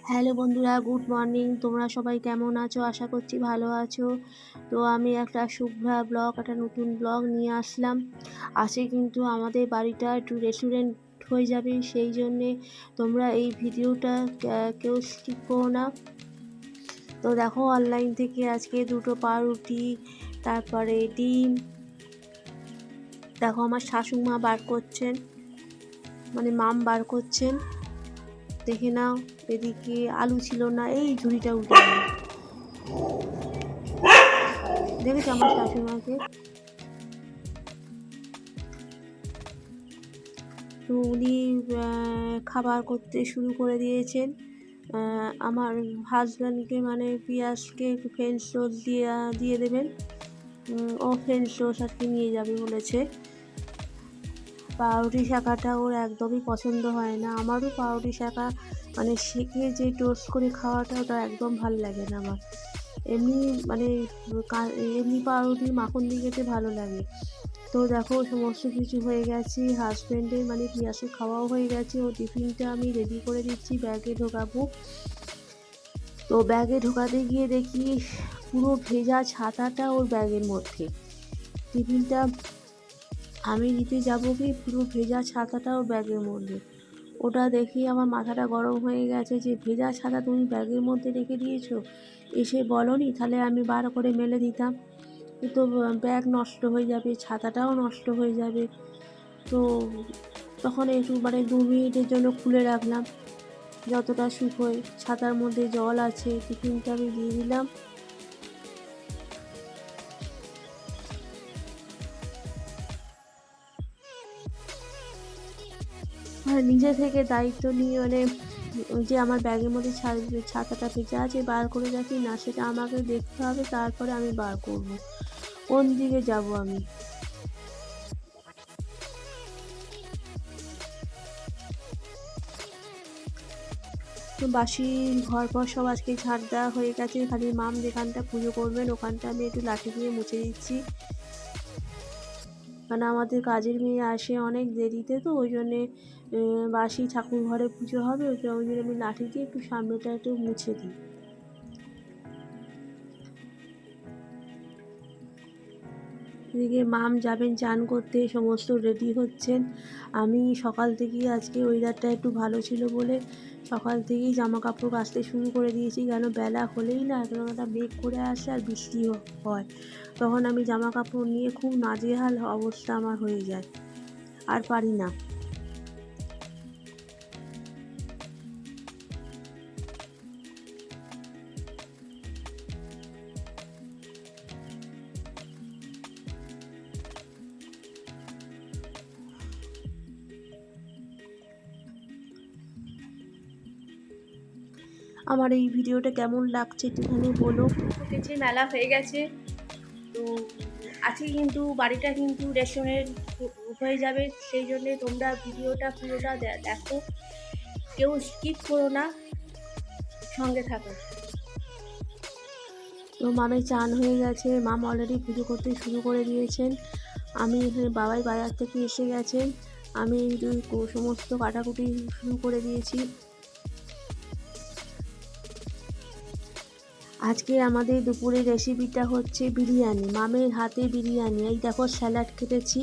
Hello বন্ধুরা, good morning. তোমরা সবাই কেমন আছো? আশা করছি ভালো আছো। তো আমি একটা শুভ্রা ব্লগ, একটা নতুন ব্লগ নিয়ে আসলাম। কিন্তু আমাদের বাড়িটা একটু রেস্টুরেন্ট হয়ে যাবে, সেই জন্যে তোমরা এই ভিডিওটা কেউ স্কিপ করো না। তো দেখো, অনলাইন থেকে আজকে দুটো পাউরুটি, তারপরে ডিম, দেখো আমার শাশুড়িমা বার করছেন, মানে মাম বার করছেন। দেখে নাও, এদিকে আলু ছিল না, এই ঝুড়িটা উঠে গেল। দেখেছো আমার শাশুড়িমাকে? তো উনি খাবার করতে শুরু করে দিয়েছেন। আমার হাজব্যান্ডকে, মানে পিয়াসকে একটু ফ্রেঞ্চ রোল দিয়ে দেবেন। ও ফ্রেঞ্চ রোল আর কি নিয়ে যাবে বলেছে। পাউরুটি শাঁখাটা ওর একদমই পছন্দ হয় না। আমারও পাউরুটি শাঁখা মানে সেঁকে যে টোস্ট করে খাওয়াটা, ওটা একদম ভাল লাগে না আমার। এমনি মানে এমনি পাউরুটি মাখন দিয়ে খেতে ভালো লাগে। তো দেখো, সমস্ত কিছু হয়ে গেছে। হাজব্যান্ডের মানে পিয়াসে খাওয়াও হয়ে গেছে। ও টিফিনটা আমি রেডি করে দিচ্ছি, ব্যাগে ঢোকাবো। তো ব্যাগে ঢোকাতে গিয়ে দেখি পুরো ভেজা ছাতাটা ওর ব্যাগের মধ্যে। টিফিনটা আমি দিতে যাবো কি, পুরো ভেজা ছাতাটা ওর ব্যাগের মধ্যে। ওটা দেখি আমার মাথাটা গরম হয়ে গেছে যে ভেজা ছাতা তুমি ব্যাগের মধ্যে রেখে দিয়েছো, এসে বলোনি তাহলে আমি বার করে মেলে দিতাম। তো ব্যাগ নষ্ট হয়ে যাবে, ছাতাটাও নষ্ট হয়ে যাবে। তো তখন একটু মানে 2 মিনিটের জন্য খুলে রাখলাম, যতটা শুকোয়। ছাতার মধ্যে জল আছে, টিফিনটা আমি দিয়ে দিলাম। আর নিজে থেকে দায়িত্ব নিয়ে মানে যে আমার ব্যাগের মধ্যে ছাতাটা ভেজা আছে বার করে রাখি না, সেটা আমাকে দেখতে হবে, তারপরে আমি বার করব কোন দিকে যাব আমি। তো বাসি ঘর পর সব আজকে ঝাড় দেওয়া হয়ে গেছে, খালি মাম যেখানটা পুজো করবেন ওখানটা আমি একটু লাঠি দিয়ে মুছে দিচ্ছি। মানে আমাদের কাজের মেয়ে আসে অনেক দেরিতে, তো ওই জন্যে বাসি ঠাকুর ঘরে পুজো হবে, ওই জন্য আমি লাঠি দিয়ে একটু সামনেটা একটু মুছে দিই। এদিকে মাম যাবেন চান করতে, সমস্ত রেডি হচ্ছেন। আমি সকাল থেকেই, আজকে ওয়েদারটা একটু ভালো ছিল বলে সকাল থেকেই জামা কাপড় কাচতে শুরু করে দিয়েছি। কেন বেলা হলেই না একদম একটা মেঘ করে আসে আর বৃষ্টি হয়, তখন আমি জামা কাপড় নিয়ে খুব নাজেহাল অবস্থা আমার হয়ে যায়, আর পারি না। আমার এই ভিডিওটা কেমন লাগছে একটুখানি বলো। উঠেছে, মেলা হয়ে গেছে। তো আজকে কিন্তু বাড়িটা কিন্তু রেস্টুরেন্ট হয়ে যাবে, সেই জন্যে তোমরা ভিডিওটা পুরোটা দেখো, কেউ স্কিপ করো না, সঙ্গে থাকো। তো মামের চান হয়ে গেছে, মাম অলরেডি পুজো করতে শুরু করে দিয়েছেন। আমি এখানে বাবাই বাজার থেকে এসে গেছেন, আমি সমস্ত কাটাকুটি শুরু করে দিয়েছি। আজকে আমাদের দুপুরের রেসিপিটা হচ্ছে বিরিয়ানি, মামের হাতে বিরিয়ানি। এই দেখো স্যালাড কেটেছি,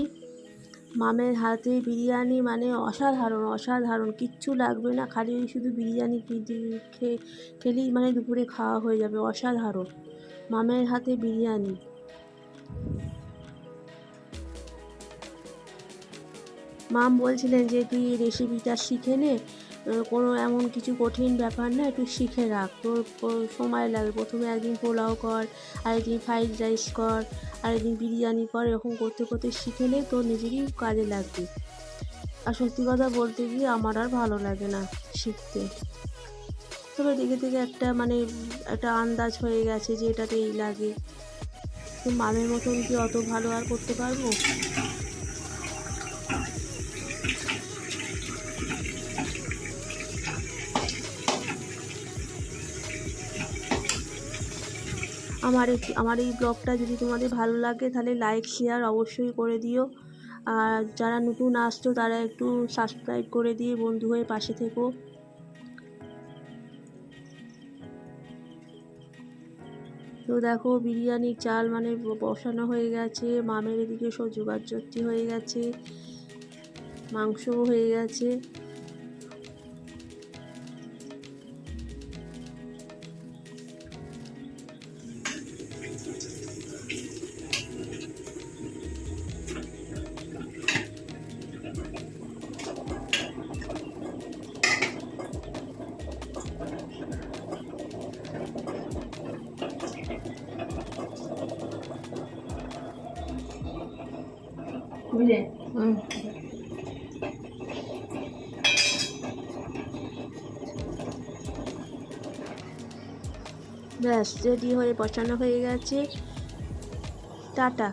মামের হাতে বিরিয়ানি মানে অসাধারণ অসাধারণ, কিচ্ছু লাগবে না, খালি শুধু বিরিয়ানি খেলেই মানে দুপুরে খাওয়া হয়ে যাবে, অসাধারণ মামের হাতে বিরিয়ানি। মাম বলছিলেন যে তুই এই রেসিপিটা শিখে নে, কোনো এমন কিছু কঠিন ব্যাপার না, একটু শিখে রাখ, তোর সময় লাগবে। প্রথমে একদিন পোলাও কর, আরেকদিন ফ্রাইড রাইস কর, আরেকদিন বিরিয়ানি কর, এরকম করতে করতে শিখে নে, তোর নিজেরই কাজে লাগবে। আর সত্যি কথা বলতে গিয়ে আমার আর ভালো লাগে না শিখতে, তবে দেখে দেখে একটা মানে একটা আন্দাজ হয়ে গেছে যে এটাতে এই লাগে। তো মামের মতন কি অত ভালো আর করতে পারবো? আমার এই ব্লগটা যদি তোমাদের ভালো লাগে তাহলে লাইক শেয়ার অবশ্যই করে দিও। আর যারা নতুন আসছো তারা একটু সাবস্ক্রাইব করে দিয়ে বন্ধু হয়ে পাশে থেকো। তো দেখো বিরিয়ানির চাল মানে বসানো হয়ে গেছে, মামের এদিকে সব জোগাড় হয়ে গেছে, মাংসও হয়ে গেছে। বুঝলে? ব্যাস রেডি হয়ে বসানো হয়ে গেছে। টাটা।